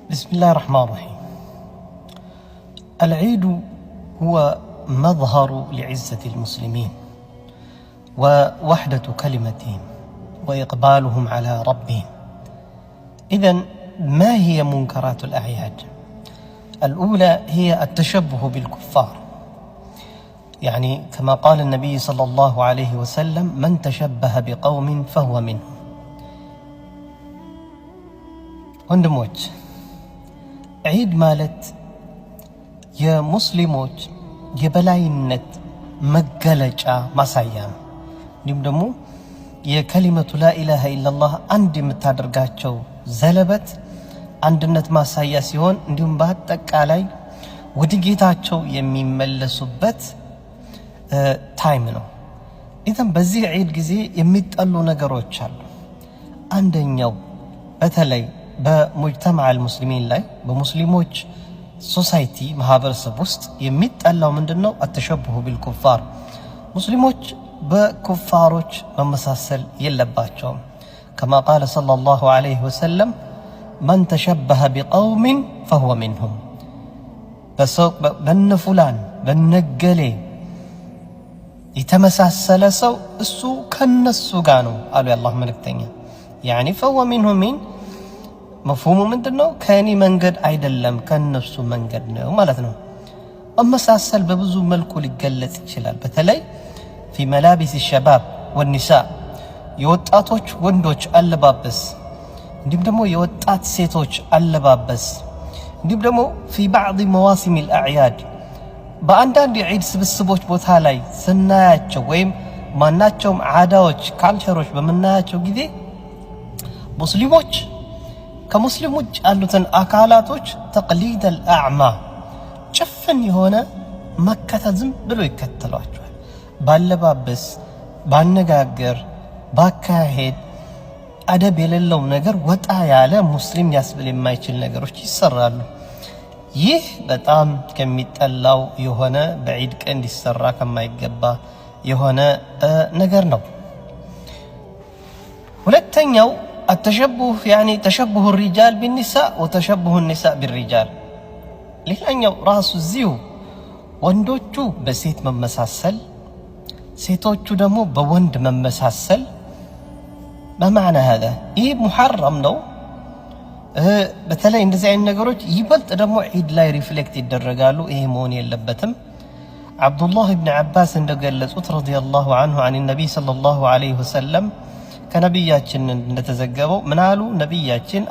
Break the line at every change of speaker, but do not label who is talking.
بسم الله الرحمن الرحيم. العيد هو مظهر لعزة المسلمين ووحدة كلمتهم وإقبالهم على ربهم. إذن ما هي منكرات الأعياد؟ الأولى هي التشبه بالكفار، يعني كما قال النبي صلى الله عليه وسلم: من تشبه بقوم فهو منهم. ወንድሞች ዒድ ማለት የሙስሊሞች የበላይነት መገለጫ ማሳያ ነው። እንዲሁም ደግሞ የከሊመቱ ላኢላሃ ኢላላህ አንድ የምታደርጋቸው ዘለበት አንድነት ማሳያ ሲሆን እንዲሁም በአጠቃላይ ወደ ጌታቸው የሚመለሱበት ታይም ነው። ኢዘን በዚህ ዒድ ጊዜ የሚጠሉ ነገሮች አሉ። አንደኛው በተለይ በሙጅተማዕ አልሙስሊሚን ላይ በሙስሊሞች ሶሳይቲ ማህበረሰብ ውስጥ የሚጠላው ምንድነው? አተሸቡሁ ቢልኩፋር። ሙስሊሞች በኩፋሮች መመሳሰል የለባቸውም። ከማ ቃለ ሰለላሁ ዐለይሂ ወሰለም: መን ተሸበሀ ቢቀውሚን ፈሁወ ሚንሁም። በነፉላን በነገሌ የተመሳሰለ ሰው እሱ ከነሱ ጋር ነው አሉ የአላህ መልእክተኛ። ያኒ ፈሁወ ሚንሁም ሚን መፍሁሙ ምንድነው? ከእኔ መንገድ አይደለም ከነሱ መንገድ ነው ማለት ነው። መመሳሰል በብዙ መልኩ ሊገለጽ ይችላል። በተለይ ፊ መላቢስ ሸባብ ወኒሳ፣ የወጣቶች ወንዶች አለባበስ፣ እንዲሁም ደግሞ የወጣት ሴቶች አለባበስ፣ እንዲሁም ደግሞ ፊ ባዕድ መዋሲም አልአዕያድ፣ በአንዳንድ የዒድ ስብስቦች ቦታ ላይ ስናያቸው ወይም ማናቸውም ዓዳዎች ካልቸሮች በምናያቸው ጊዜ ሙስሊሞች ከሙስሊም ውጭ ያሉትን አካላቶች ተቅሊድ አልአዕማ ጭፍን የሆነ መከተል ዝም ብሎ ይከተሏቸዋል። ባለባበስ፣ ባነጋገር፣ ባካሄድ አደብ የሌለው ነገር ወጣ ያለ ሙስሊም ያስብል የማይችል ነገሮች ይሰራሉ። ይህ በጣም ከሚጠላው የሆነ በዒድ ቀን ሊሰራ ከማይገባ የሆነ ነገር ነው። ሁለተኛው التشبه يعني تشبه الرجال بالنساء وتشبه النساء بالرجال። ሌላኛው ራሱ እዚሁ ወንዶቹ በሴት መመሳሰል፣ ሴቶቹ ደግሞ በወንድ መመሳሰል። በማዕና هذا ይህ ሙሐረም ነው። በተለይ እንደዚህ አይነት ነገሮች ይበልጥ ደግሞ ዒድ ላይ ሪፍሌክት ይደረጋሉ። ይሄ መሆን የለበትም። አብዱላህ ኢብኑ አባስ እንደገለጹት ረዲየላሁ ዐንሁ عن النبي صلى الله عليه وسلم ከነቢያችን እንደተዘገበው ምን አሉ? ነቢያችን